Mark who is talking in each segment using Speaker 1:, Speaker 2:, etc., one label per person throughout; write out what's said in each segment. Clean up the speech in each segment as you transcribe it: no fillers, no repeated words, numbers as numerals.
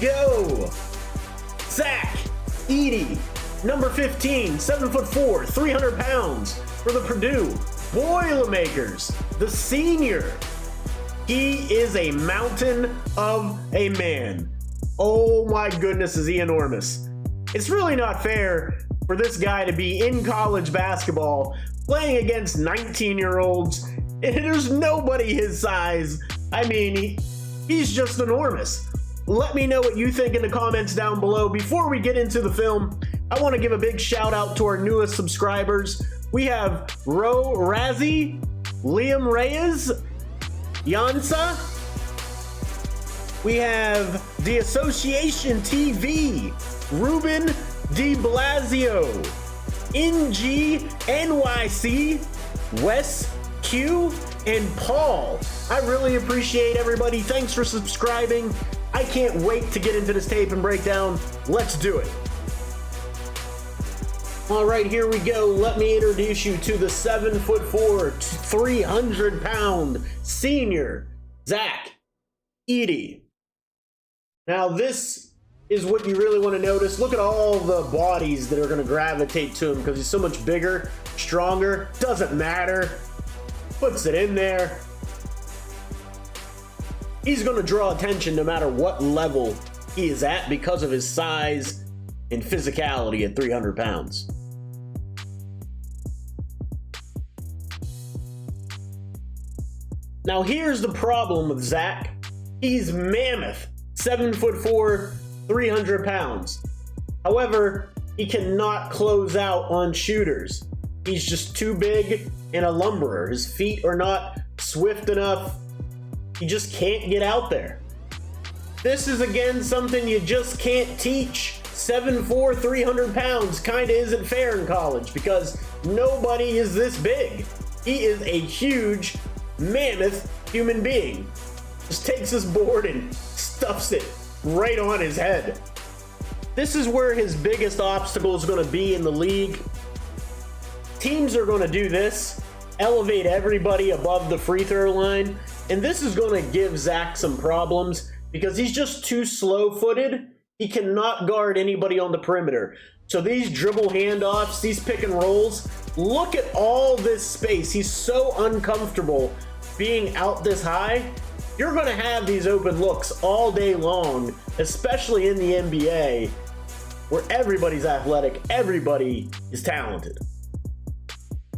Speaker 1: go. Zach Edey, number 15, 7'4", 300 pounds for the Purdue Boilermakers, the senior. He is a mountain of a man. Oh my goodness, is he enormous. It's really not fair for this guy to be in college basketball playing against 19-year-olds, and there's nobody his size. I mean, he's just enormous. Let me know what you think in the comments down below. Before we get into the film, I want to give a big shout out to our newest subscribers. We have Ro Razzie, Liam Reyes, Yansa. We have The Association TV, Ruben De Blasio, NG NYC, Wes Q, and Paul. I really appreciate everybody. Thanks for subscribing. I can't wait to get into this tape and breakdown. Let's do it. All right, here we go. Let me introduce you to the 7'4", 300-pound senior, Zach Edey. Now, this is what you really want to notice. Look at all the bodies that are going to gravitate to him because he's so much bigger, stronger. Doesn't matter. Puts it in there. He's going to draw attention no matter what level he is at because of his size and physicality at 300 pounds. Now here's the problem with Zach. He's mammoth, 7'4", 300 pounds. However, he cannot close out on shooters. He's just too big and a lumberer. His feet are not swift enough. He just can't get out there. This is again something you just can't teach. 7'4", 300 pounds kinda isn't fair in college because nobody is this big. He is a huge, mammoth human being. Just takes his board and stuffs it right on his head. This is where his biggest obstacle is going to be in the league. Teams are going to do this, elevate everybody above the free throw line, and this is going to give Zach some problems because he's just too slow-footed. He cannot guard anybody on the perimeter. So these dribble handoffs, these pick and rolls, look at all this space. He's so uncomfortable being out this high. You're going to have these open looks all day long, especially in the NBA, where everybody's athletic, everybody is talented.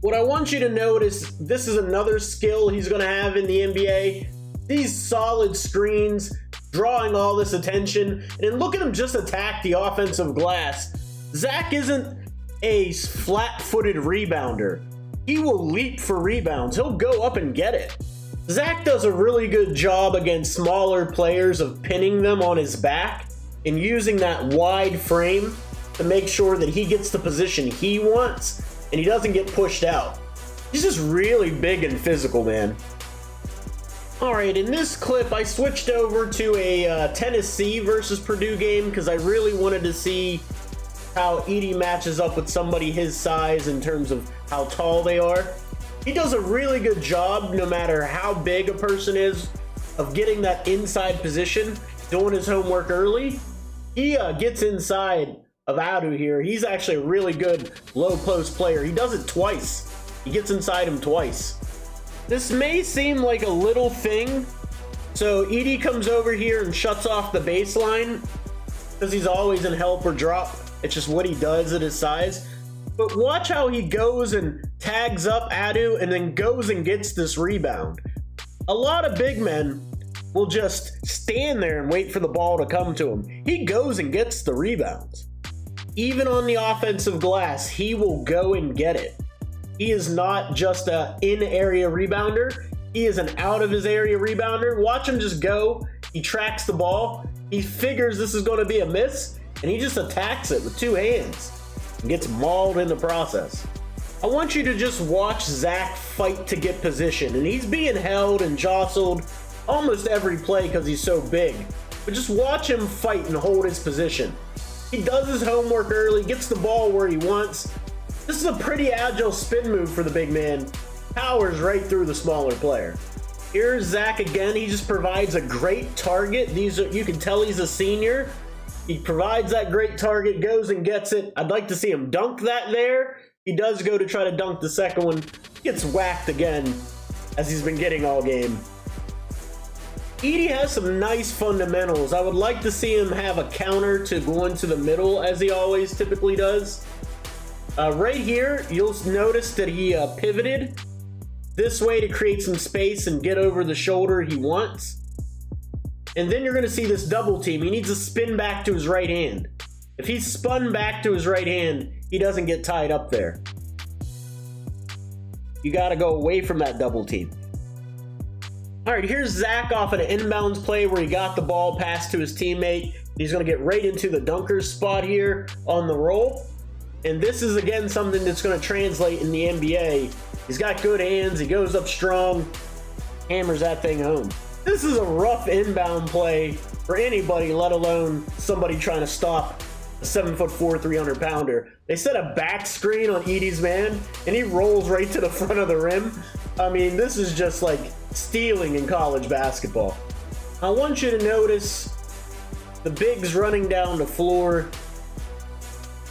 Speaker 1: What I want you to notice, this is another skill he's going to have in the NBA. These solid screens, drawing all this attention, and look at him just attack the offensive glass. Zach isn't a flat-footed rebounder. He will leap for rebounds. He'll go up and get it. Zach does a really good job against smaller players of pinning them on his back and using that wide frame to make sure that he gets the position he wants and he doesn't get pushed out. He's just really big and physical, man. All right, in this clip, I switched over to a Tennessee versus Purdue game because I really wanted to see how Edey matches up with somebody his size in terms of how tall they are. He does a really good job, no matter how big a person is, of getting that inside position, doing his homework early. He gets inside of Edey here. He's actually a really good low post player. He does it twice. He gets inside him twice. This may seem like a little thing. So Edey comes over here and shuts off the baseline because he's always in help or drop. It's just what he does at his size. But watch how he goes and tags up Edey and then goes and gets this rebound. A lot of big men will just stand there and wait for the ball to come to him. He goes and gets the rebounds. Even on the offensive glass, he will go and get it. He is not just an in-area rebounder. He is an out-of-his-area rebounder. Watch him just go. He tracks the ball. He figures this is going to be a miss, and he just attacks it with two hands and gets mauled in the process. I want you to just watch Zach fight to get position, and he's being held and jostled almost every play because he's so big. But just watch him fight and hold his position. He does his homework early, gets the ball where he wants. This is a pretty agile spin move for the big man. Powers right through the smaller player. Here's Zach again. He just provides a great target. You can tell he's a senior. He provides that great target, goes and gets it. I'd like to see him dunk that there. He does go to try to dunk the second one. Gets whacked again, as he's been getting all game. Edey has some nice fundamentals. I would like to see him have a counter to go into the middle, as he always typically does. Right here, you'll notice that he pivoted this way to create some space and get over the shoulder he wants. And then you're going to see this double team. He needs to spin back to his right hand. If he's spun back to his right hand, he doesn't get tied up there. You got to go away from that double team. All right, here's Zach off an inbounds play where he got the ball passed to his teammate. He's going to get right into the dunker's spot here on the roll. And this is, again, something that's going to translate in the NBA. He's got good hands. He goes up strong, hammers that thing home. This is a rough inbound play for anybody, let alone somebody trying to stop a 7'4", 300-pounder. They set a back screen on Edey's man, and he rolls right to the front of the rim. I mean, this is just like stealing in college basketball. I want you to notice the bigs running down the floor.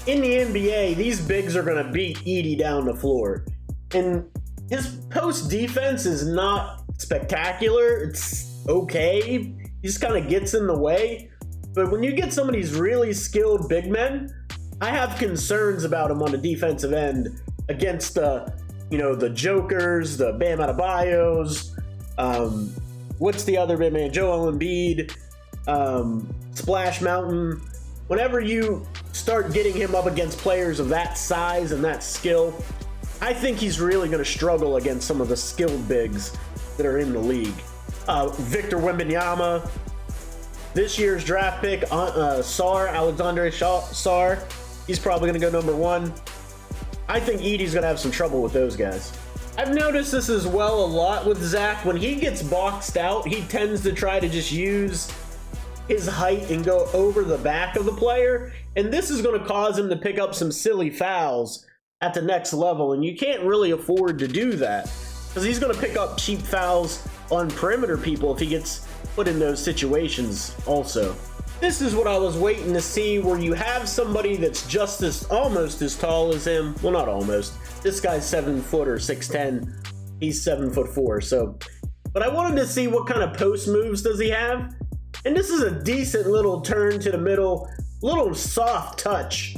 Speaker 1: In the NBA, these bigs are going to beat Edey down the floor. And his post defense is not spectacular. It's okay. He just kind of gets in the way. But when you get some of these really skilled big men, I have concerns about him on the defensive end against the Jokers, the Bam Adebayos, what's the other big man? Joel Embiid, Splash Mountain. Whenever you start getting him up against players of that size and that skill, I think he's really going to struggle against some of the skilled bigs that are in the league. Victor Wembanyama, this year's draft pick, Alexandre Sarr, he's probably going to go number 1. I think Edey's going to have some trouble with those guys. I've noticed this as well a lot with Zach. When he gets boxed out, he tends to try to just use his height and go over the back of the player. And this is going to cause him to pick up some silly fouls at the next level. And you can't really afford to do that because he's going to pick up cheap fouls on perimeter people if he gets put in those situations also. This is what I was waiting to see, where you have somebody that's just almost as tall as him. Well, not almost. This guy's 7 foot or 6'10". He's 7'4". So, but I wanted to see what kind of post moves does he have. And this is a decent little turn to the middle, little soft touch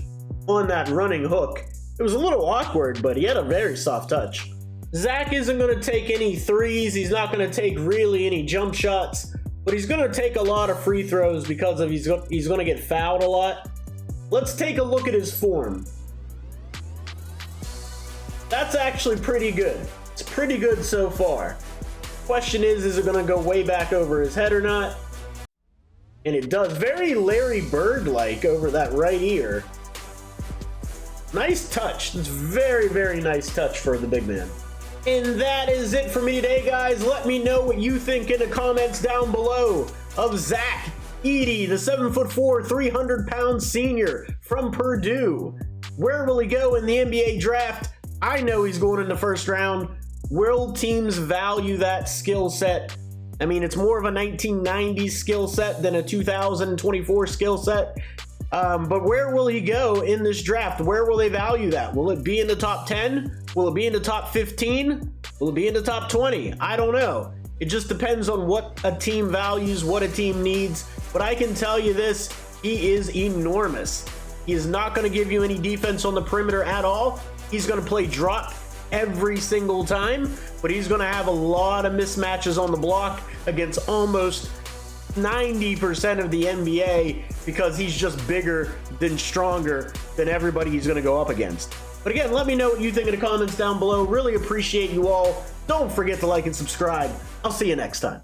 Speaker 1: on that running hook. It was a little awkward, but he had a very soft touch. Zach isn't going to take any threes. He's not going to take really any jump shots, but he's going to take a lot of free throws because of he's going to get fouled a lot. Let's take a look at his form. That's actually pretty good. It's pretty good so far. Question is it going to go way back over his head or not? And it does. Very Larry Bird-like over that right ear. Nice touch. It's very, very nice touch for the big man. And that is it for me today, guys. Let me know what you think in the comments down below of Zach Edey, the 7'4", 300-pound senior from Purdue. Where will he go in the NBA draft? I know he's going in the first round. Will teams value that skill set? I mean, it's more of a 1990s skill set than a 2024 skill set. But where will he go in this draft? Where will they value that? Will it be in the top 10? Will it be in the top 15? Will it be in the top 20? I don't know. It just depends on what a team values, what a team needs. But I can tell you this, he is enormous. He is not going to give you any defense on the perimeter at all. He's going to play drop every single time, but he's going to have a lot of mismatches on the block against almost 90% of the NBA because he's just bigger than stronger than everybody he's going to go up against. But again, let me know what you think in the comments down below. Really appreciate you all. Don't forget to like and subscribe. I'll see you next time.